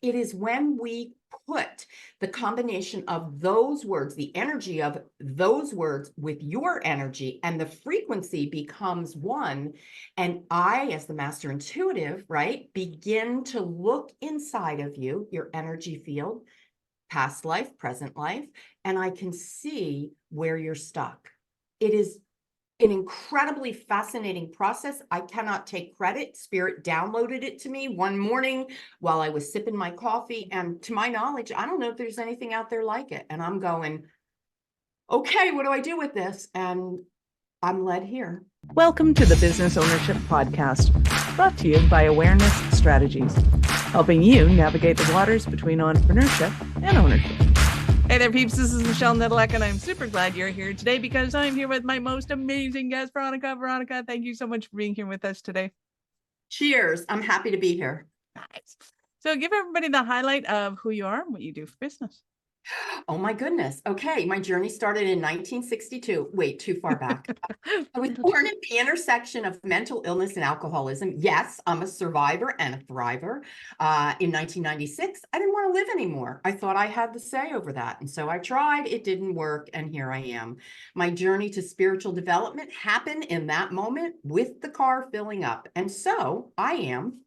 It is when we put the combination of those words, the energy of those words with your energy, and the frequency becomes one. And I, as the master intuitive, right, begin to look inside of you, your energy field, past life, present life, and I can see where you're stuck. It is an incredibly fascinating process. I cannot take credit. Spirit downloaded it to me one morning while I was sipping my coffee. And to my knowledge, I don't know if there's anything out there like it. And I'm going, okay, what do I do with this? And I'm led here. Welcome to the Business Ownership Podcast, brought to you by Awareness Strategies, helping you navigate the waters between entrepreneurship and ownership. Hey there, peeps. This is Michelle Nedelec, and I'm super glad you're here today because I'm here with my most amazing guest, Veronica. Veronica, thank you so much for being here with us today. Cheers. I'm happy to be here. Nice. So give everybody the highlight of who you are and what you do for business. Oh my goodness. Okay. My journey started in 1962. Wait, too far back. I was born at the intersection of mental illness and alcoholism. Yes, I'm a survivor and a thriver. In 1996, I didn't want to live anymore. I thought I had the say over that. And so I tried. It didn't work. And here I am. My journey to spiritual development happened in that moment with the car filling up. And so I am,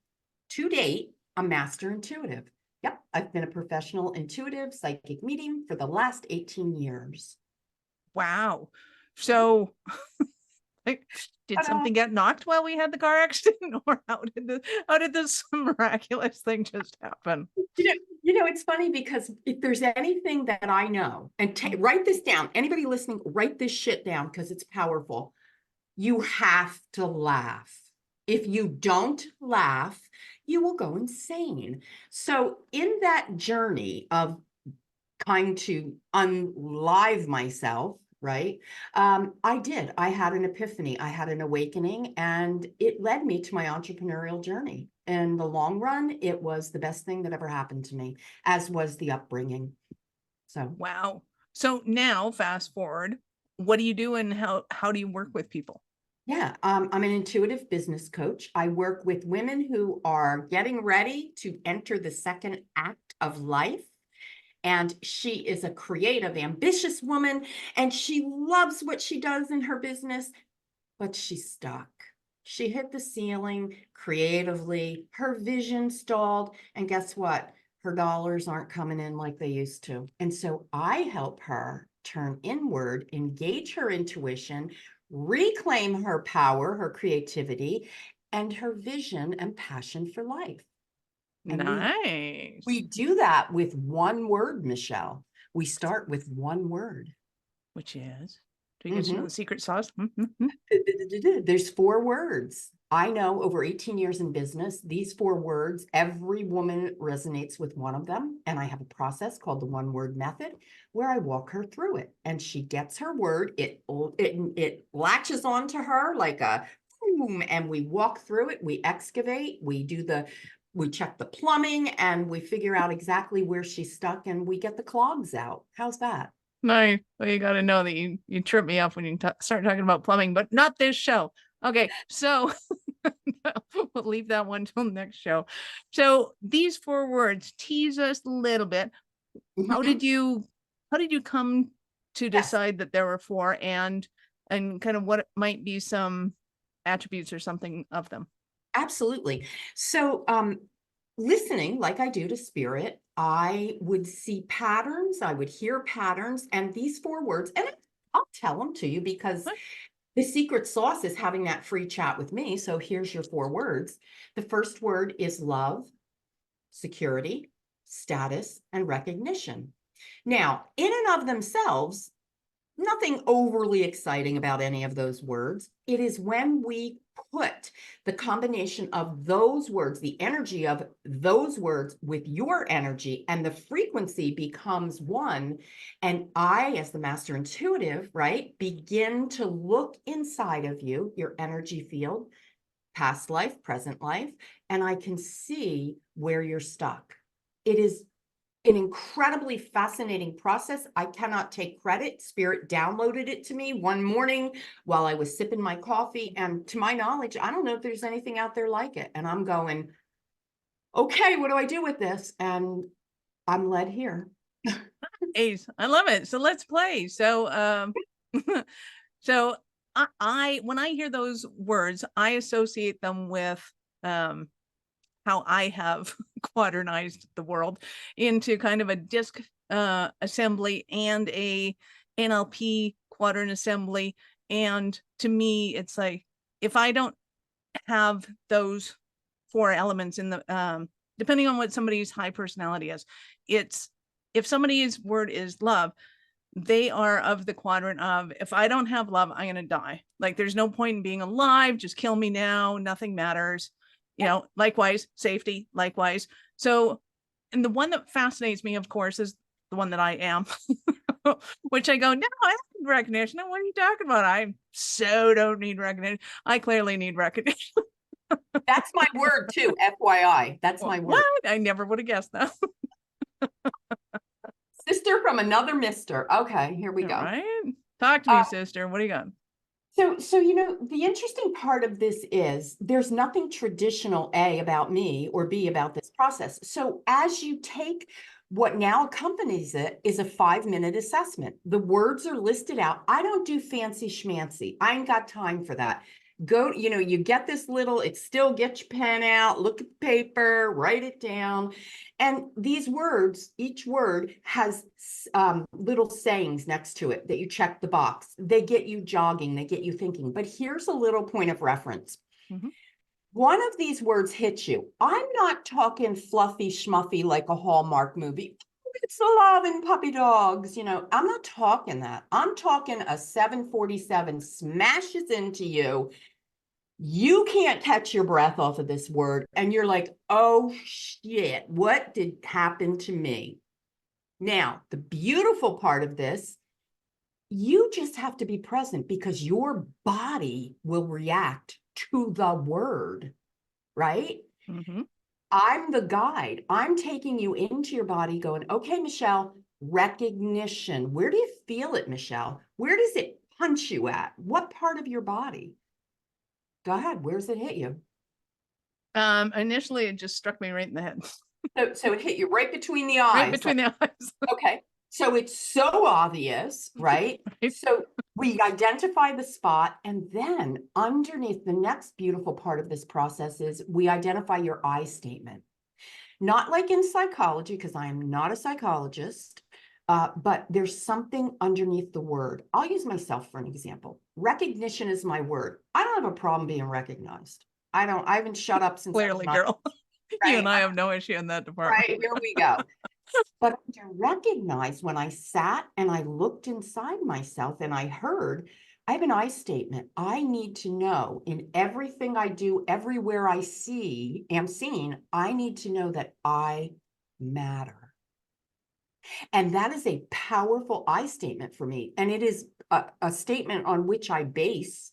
to date, a master intuitive. Yep, I've been a professional intuitive psychic medium for the last 18 years. Wow. So did something get knocked while we had the car accident, or how did this miraculous thing just happen? You know, it's funny because if there's anything that I know, and write this down, anybody listening, write this shit down because it's powerful. You have to laugh. If you don't laugh, you will go insane. So in that journey of trying to unlive myself, right? I had an epiphany. I had an awakening, and it led me to my entrepreneurial journey. In the long run, it was the best thing that ever happened to me, as was the upbringing. So wow. So now fast forward, what do you do and how do you work with people? yeah, I'm an intuitive business coach. I work with women who are getting ready to enter the second act of life. And she is a creative, ambitious woman, and she loves what she does in her business, but she's stuck. She hit the ceiling creatively, her vision stalled, and guess what? Her dollars aren't coming in like they used to. And so I help her turn inward, engage her intuition, reclaim her power, her creativity, and her vision and passion for life. And nice. we do that with one word, Michelle. We start with one word. Which is? Do you get to know the secret sauce? There's 4 words. I know over 18 years in business, these 4 words, every woman resonates with one of them. And I have a process called the one word method where I walk her through it. And she gets her word. It latches onto her like a boom. And we walk through it. We excavate. We check the plumbing, and we figure out exactly where she's stuck, and we get the clogs out. How's that? Nice. Well, you got to know that you trip me up when you start talking about plumbing, but not this show. Okay, so we'll leave that one till next show. So these 4 words, tease us a little bit. How did you come to decide that there were 4, and kind of what might be some attributes or something of them? Absolutely. So, listening like I do to spirit, I would see patterns, I would hear patterns, and these 4 words, and I'll tell them to you because the secret sauce is having that free chat with me. So here's your 4 words. The first word is love, security, status, and recognition. Now, in and of themselves, nothing overly exciting about any of those words. It is when we put the combination of those words, the energy of those words with your energy, and the frequency becomes one. And I, as the master intuitive, right, begin to look inside of you, your energy field, past life, present life, and I can see where you're stuck. It is an incredibly fascinating process. I cannot take credit. Spirit downloaded it to me one morning while I was sipping my coffee. And to my knowledge, I don't know if there's anything out there like it. And I'm going, okay, what do I do with this? And I'm led here. Ace, I love it. So let's play. So, so I when I hear those words, I associate them with um, how I have quadernized the world into kind of a disk assembly and a NLP quadrant assembly. And to me, it's like if I don't have those four elements in the depending on what somebody's high personality is, it's if somebody's word is love, they are of the quadrant of if I don't have love, I'm gonna die. Like there's no point in being alive, just kill me now, nothing matters. Likewise, safety, likewise. So, and the one that fascinates me, of course, is the one that I am, which I go, no, I don't need recognition. What are you talking about? I so don't need recognition. I clearly need recognition. That's my word too, FYI. That's my What? word. I never would have guessed that. Sister from another mister. Okay, here we All go. right. Talk to me, sister. What do you got? So, the interesting part of this is there's nothing traditional, A, about me or B, about this process. So as you take what now accompanies it is a 5-minute assessment. The words are listed out. I don't do fancy schmancy. I ain't got time for that. Go, you get this little, it's still get your pen out, look at the paper, write it down. And these words, each word has little sayings next to it that you check the box. They get you jogging, they get you thinking. But here's a little point of reference. Mhm. One of these words hits you. I'm not talking fluffy schmuffy like a Hallmark movie. It's love and puppy dogs. I'm not talking that. I'm talking a 747 smashes into you. You can't catch your breath off of this word. And you're like, oh shit, what did happen to me? Now, the beautiful part of this, you just have to be present because your body will react to the word, right? Mm-hmm. I'm the guide. I'm taking you into your body going, okay, Michelle, recognition. Where do you feel it, Michelle? Where does it punch you at? What part of your body? Go ahead. Where's it hit you? Initially, it just struck me right in the head, So it hit you right between the right eyes. between the eyes. Okay. So it's so obvious, right? Right. So we identify the spot, and then underneath, the next beautiful part of this process is we identify your I statement. Not like in psychology, because I am not a psychologist, but there's something underneath the word. I'll use myself for an example. Recognition is my word. I don't have a problem being recognized. I haven't shut up since I was Clearly, 9, girl. You right? and I have no issue in that department. Right, here we go. But to recognize when I sat and I looked inside myself and I heard, I have an I statement. I need to know in everything I do, everywhere I am seen, I need to know that I matter. And that is a powerful I statement for me. And it is a statement on which I base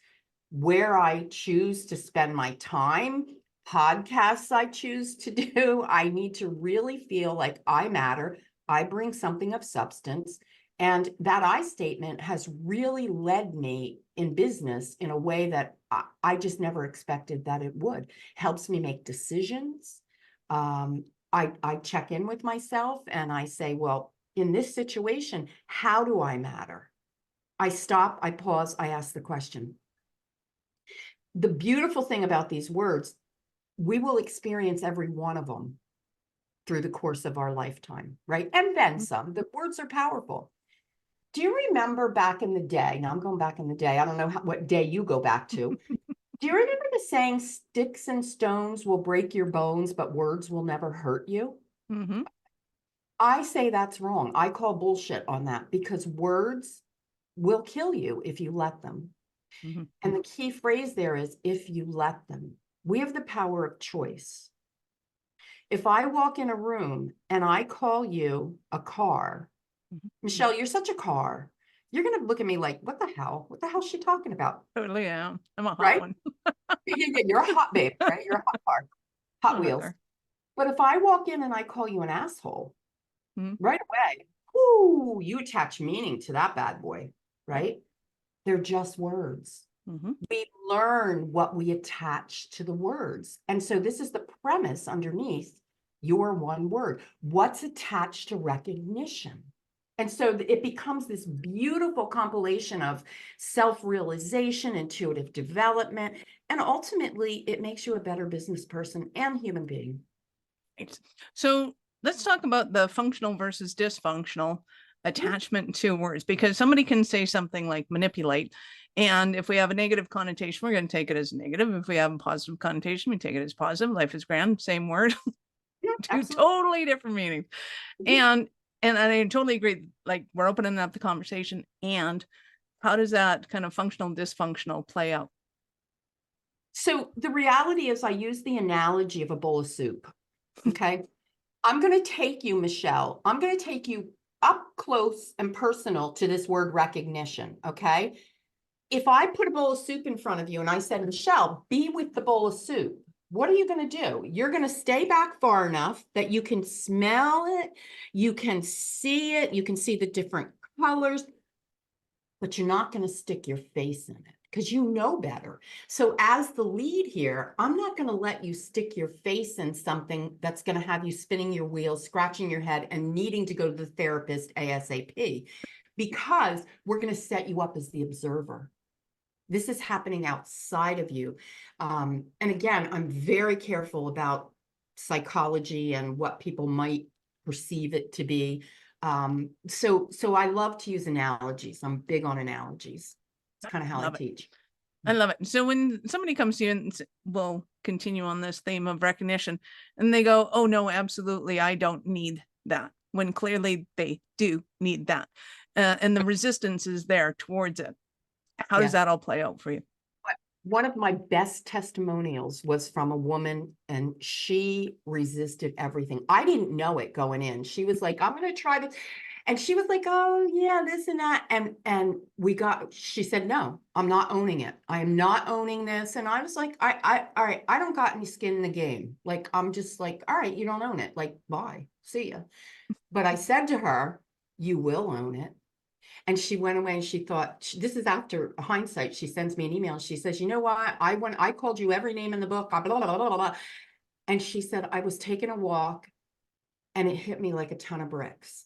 where I choose to spend my time, podcasts I choose to do. I need to really feel like I matter. I bring something of substance. And that I statement has really led me in business in a way that I just never expected that it would. Helps me make decisions. I check in with myself and I say, well, in this situation, how do I matter? I stop, I pause, I ask the question. The beautiful thing about these words, we will experience every one of them through the course of our lifetime, right? And then some. The words are powerful. Do you remember back in the day? Now I'm going back in the day. I don't know what day you go back to. Do you remember the saying, sticks and stones will break your bones, but words will never hurt you? Mm-hmm. I say that's wrong. I call bullshit on that because words will kill you if you let them. Mm-hmm. And the key phrase there is if you let them. We have the power of choice. If I walk in a room and I call you a car, Mm-hmm. Michelle, you're such a car. You're going to look at me like, what the hell? What the hell is she talking about? Totally am. I'm a hot Right? one. You're a hot babe, right? You're a hot car, I'm Hot a hot Wheels. car. But if I walk in and I call you an asshole, Mm-hmm. right away, whoo, you attach meaning to that bad boy, right? They're just words. Mm-hmm. We learn what we attach to the words. And so this is the premise underneath. your one word? What's attached to recognition? And so it becomes this beautiful compilation of self-realization, intuitive development, and ultimately it makes you a better business person and human being. Right. So let's talk about the functional versus dysfunctional attachment to words, because somebody can say something like manipulate. And if we have a negative connotation, we're going to take it as negative. If we have a positive connotation, we take it as positive. Life is grand, same word, Yeah, two absolutely. totally different meanings. Mhm. And I totally agree. Like, we're opening up the conversation. And how does that kind of functional, dysfunctional play out? So the reality is I use the analogy of a bowl of soup. Okay. I'm going to take you, Michelle. I'm going to take you up close and personal to this word recognition. Okay. If I put a bowl of soup in front of you and I said, Michelle, be with the bowl of soup, what are you going to do? You're going to stay back far enough that you can smell it, you can see it, you can see the different colors, but you're not going to stick your face in it because you know better. So as the lead here, I'm not going to let you stick your face in something that's going to have you spinning your wheels, scratching your head, and needing to go to the therapist ASAP, because we're going to set you up as the observer. This is happening outside of you. And again, I'm very careful about psychology and what people might perceive it to be. So I love to use analogies. I'm big on analogies. It's kind of how I Love it. teach. I love it. So when somebody comes to you and we'll continue on this theme of recognition, and they go, oh no, absolutely, I don't need that, when clearly they do need that. And the resistance is there towards it. How does Yeah. that all play out for you? One of my best testimonials was from a woman, and she resisted everything. I didn't know it going in. She was like, I'm going to try this. And she was like, oh yeah, this and that. And she said, no, I'm not owning it. I am not owning this. And I was like, all right, I don't got any skin in the game. Like, I'm just like, all right, you don't own it. Like, bye, see ya. But I said to her, you will own it. And she went away and she thought, this is after hindsight. She sends me an email. She says, you know what? I called you every name in the book, blah, blah, blah, blah, blah. And she said, I was taking a walk and it hit me like a ton of bricks.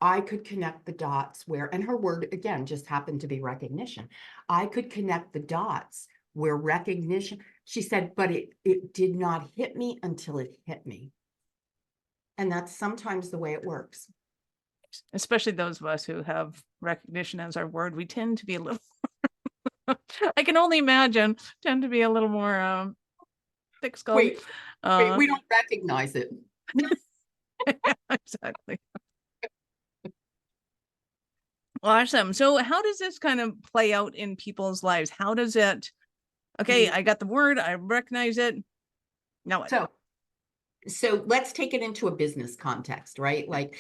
I could connect the dots where, and her word again just happened to be recognition. I could connect the dots where recognition, she said, but it did not hit me until it hit me. And that's sometimes the way it works. Especially those of us who have recognition as our word, we tend to be a little, I can only imagine, tend to be a little more thick-skulled. Wait, we don't recognize it. Exactly. Awesome. So how does this kind of play out in people's lives? How does it, okay, I got the word, I recognize it. Now what? So let's take it into a business context, right? Like,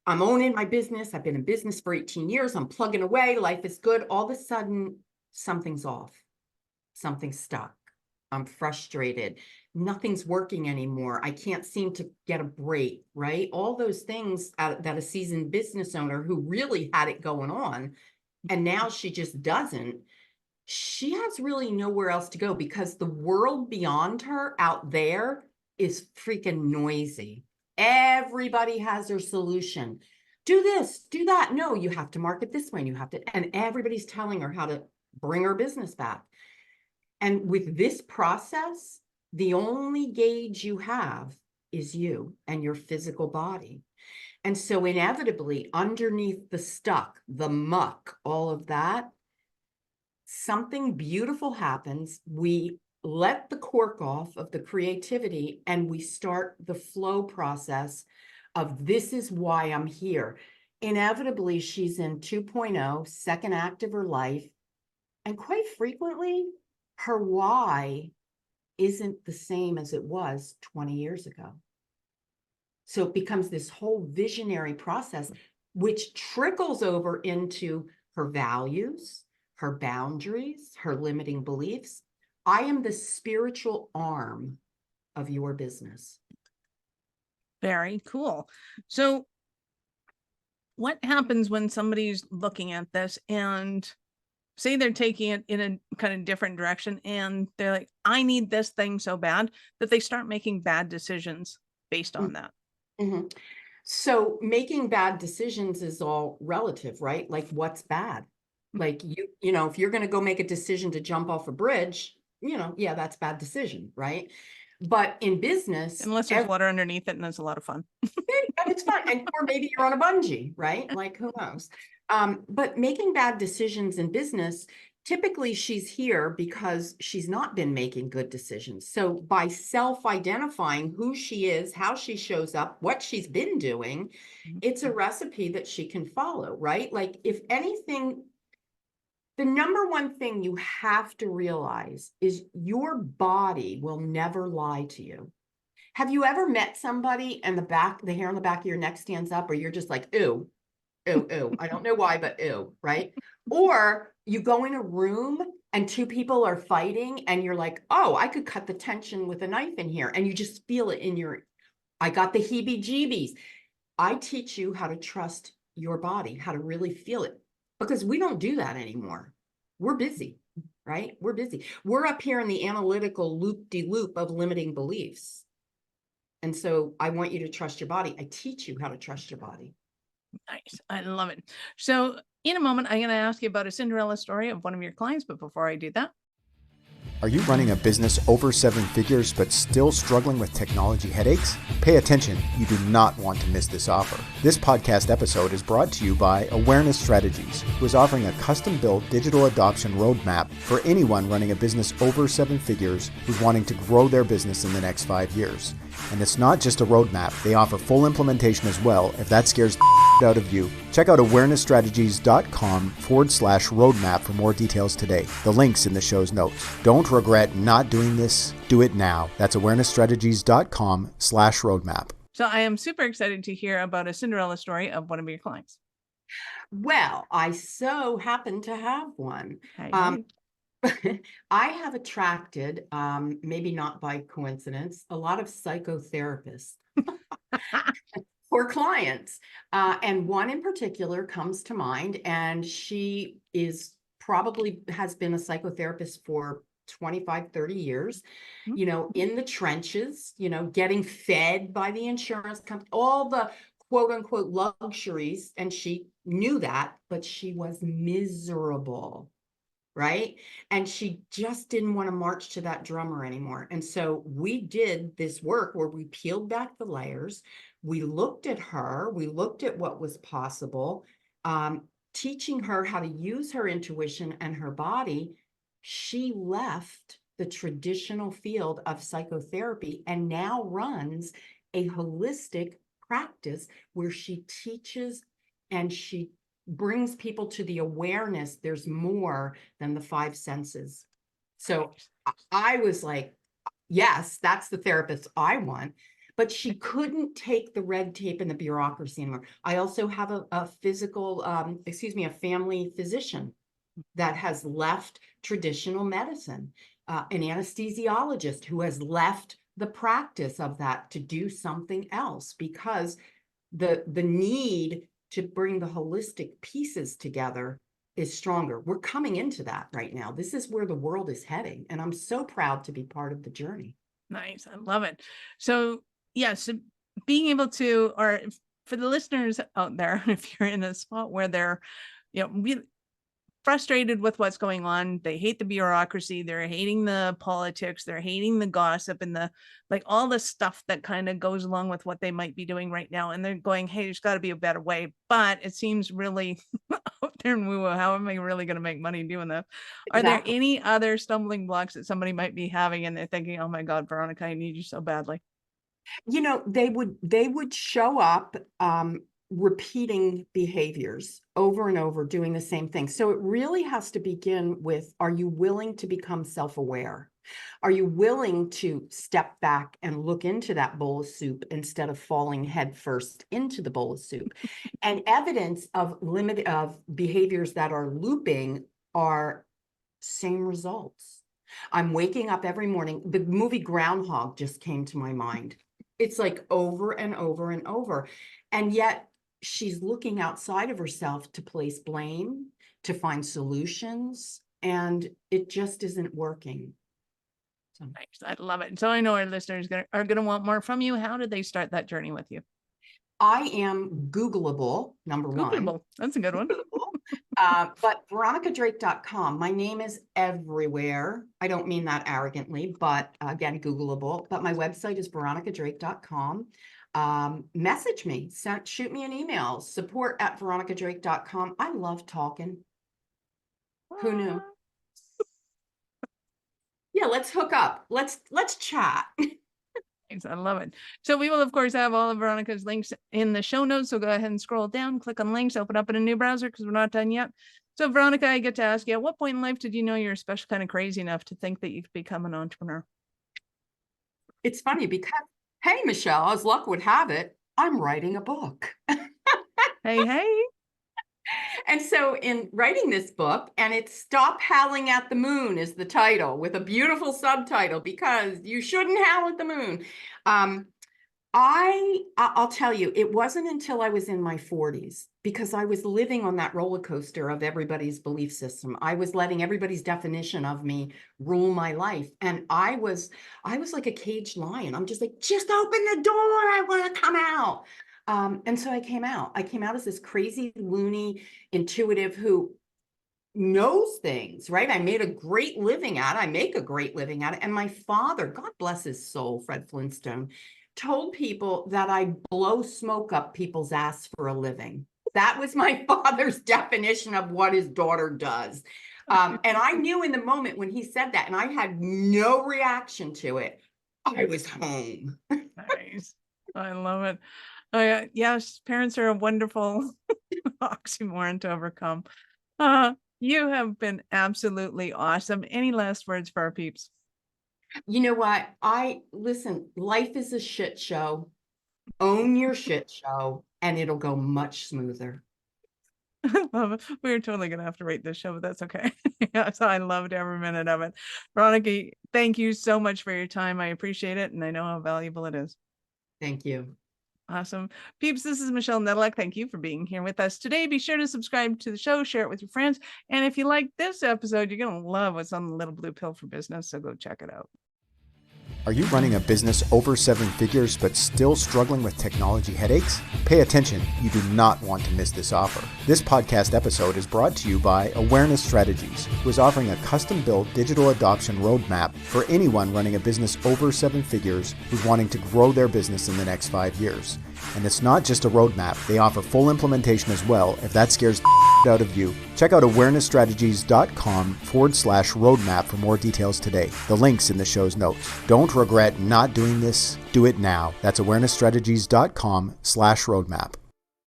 I'm owning my business. I've been in business for 18 years. I'm plugging away. Life is good. All of a sudden, something's off. Something's stuck. I'm frustrated. Nothing's working anymore. I can't seem to get a break, right? All those things that a seasoned business owner who really had it going on, and now she just doesn't, she has really nowhere else to go because the world beyond her out there is freaking noisy. Everybody has their solution. Do this, do that. No, you have to market this way and you have to, and everybody's telling her how to bring her business back. And with this process, the only gauge you have is you and your physical body. And so inevitably, underneath the stuck, the muck, all of that, something beautiful happens. We let the cork off of the creativity and we start the flow process of this is why I'm here. Inevitably, she's in 2.0, second act of her life. And quite frequently, her why isn't the same as it was 20 years ago. So it becomes this whole visionary process, which trickles over into her values, her boundaries, her limiting beliefs. I am the spiritual arm of your business. Very cool. So what happens when somebody's looking at this and say they're taking it in a kind of different direction and they're like, I need this thing so bad that they start making bad decisions based on that. Mhm. So making bad decisions is all relative, right? Like what's bad? Like if you're going to go make a decision to jump off a bridge, yeah, that's bad decision, right? But in business, Unless there's water underneath it, and that's a lot of fun. and it's fun. And or maybe you're on a bungee, right? Like who knows? But making bad decisions in business, typically she's here because she's not been making good decisions. So by self-identifying who she is, how she shows up, what she's been doing, it's a recipe that she can follow, right? Like if anything, the number one thing you have to realize is your body will never lie to you. Have you ever met somebody and the hair on the back of your neck stands up, or you're just like, ew, ew, ew. I don't know why, but ew, right? Or you go in a room and two people are fighting and you're like, oh, I could cut the tension with a knife in here. And you just feel it I got the heebie-jeebies. I teach you how to trust your body, how to really feel it, because we don't do that anymore. We're busy, right? We're busy. We're up here in the analytical loop-de-loop of limiting beliefs. And so I want you to trust your body. I teach you how to trust your body. Nice. I love it. So in a moment, I'm going to ask you about a Cinderella story of one of your clients. But before I do that, Are you running a business over 7 figures but still struggling with technology headaches? Pay attention, you do not want to miss this offer. This podcast episode is brought to you by Awareness Strategies, who is offering a custom-built digital adoption roadmap for anyone running a business over 7 figures who's wanting to grow their business in the next 5 years. And it's not just a roadmap, they offer full implementation as well if that scares the out of you. Check out awarenessstrategies.com/roadmap for more details today. The link's in the show's notes. Don't regret not doing this. Do it now. That's awarenessstrategies.com/roadmap. so I am super excited to hear about a Cinderella story of one of your clients. Well, I so happen to have one. Hey, I have attracted, maybe not by coincidence, a lot of psychotherapists for clients. And one in particular comes to mind, and she has been a psychotherapist for 25, 30 years, in the trenches, getting fed by the insurance company, all the quote unquote luxuries. And she knew that, but she was miserable. Right. And she just didn't want to march to that drummer anymore. And so we did this work where we peeled back the layers. We looked at her, we looked at what was possible, teaching her how to use her intuition and her body. She left the traditional field of psychotherapy and now runs a holistic practice where she teaches and she brings people to the awareness there's more than the 5 senses. So I was like, yes, that's the therapist I want. But she couldn't take the red tape and the bureaucracy anymore. I also have a family physician that has left traditional medicine, an anesthesiologist who has left the practice of that to do something else because the need to bring the holistic pieces together is stronger. We're coming into that right now. This is where the world is heading. And I'm so proud to be part of the journey. Nice. I love it. So, so being able to, or for the listeners out there, if you're in a spot where they're, really frustrated with what's going on, they hate the bureaucracy, they're hating the politics, they're hating the gossip and all the stuff that kind of goes along with what they might be doing right now. And they're going, hey, there's got to be a better way. But it seems really out there and woo-woo. How am I really going to make money doing this? Are there any other stumbling blocks that somebody might be having and they're thinking, oh my God, Veronica, I need you so badly? They would show up repeating behaviors over and over, doing the same thing. So it really has to begin with, are you willing to become self-aware? Are you willing to step back and look into that bowl of soup instead of falling headfirst into the bowl of soup? And evidence of behaviors that are looping are same results. I'm waking up every morning. The movie Groundhog just came to my mind. It's like over and over and over. And yet she's looking outside of herself to place blame, to find solutions, and it just isn't working. So Nice. I love it. So I know our listeners are going to want more from you. How did they start that journey with you? I am Googleable, number one. Googleable. That's a good one. But veronicadrake.com. My name is everywhere. I don't mean that arrogantly, but again, Googleable. But my website is veronicadrake.com. Message me, shoot me an email, support@veronicadrake.com. I love talking. Who knew? Yeah, let's hook up. Let's chat. Thanks. I love it. So we will, of course, have all of Veronica's links in the show notes. So go ahead and scroll down, click on links, open up in a new browser because we're not done yet. So Veronica, I get to ask you, at what point in life did you know you're special kind of crazy enough to think that you could become an entrepreneur? It's funny because, hey, Michelle, as luck would have it, I'm writing a book. Hey. And so in writing this book, and it's Stop Howling at the Moon is the title with a beautiful subtitle because you shouldn't howl at the moon. I'll tell you, it wasn't until I was in my 40s because I was living on that roller coaster of everybody's belief system. I was letting everybody's definition of me rule my life. And I was like a caged lion. I'm just like, just open the door. I want to come out. And so I came out. I came out as this crazy, loony, intuitive who knows things, right? I make a great living at it. And my father, God bless his soul, Fred Flintstone, told people that I blow smoke up people's ass for a living. That was my father's definition of what his daughter does. And I knew in the moment when he said that, and I had no reaction to it, I was home. Nice. I love it. Yes, parents are a wonderful oxymoron to overcome. You have been absolutely awesome. Any last words for our peeps? You know what? Listen, life is a shit show. Own your shit show, and it'll go much smoother. I love it. We're totally going to have to rate this show, but that's okay. So I loved every minute of it. Veronica, thank you so much for your time. I appreciate it, and I know how valuable it is. Thank you. Awesome. Peeps, this is Michelle Nedelec. Thank you for being here with us today. Be sure to subscribe to the show, share it with your friends. And if you like this episode, you're going to love what's on the Little Blue Pill for Business. So go check it out. Are you running a business over 7 figures but still struggling with technology headaches? Pay attention, you do not want to miss this offer. This podcast episode is brought to you by Awareness Strategies, who is offering a custom-built digital adoption roadmap for anyone running a business over 7 figures who's wanting to grow their business in the next 5 years. And it's not just a roadmap, they offer full implementation as well if that scares the out of you. Check out awarenessstrategies.com/roadmap for more details today. The link's in the show's notes. Don't regret not doing this. Do it now. That's awarenessstrategies.com/roadmap.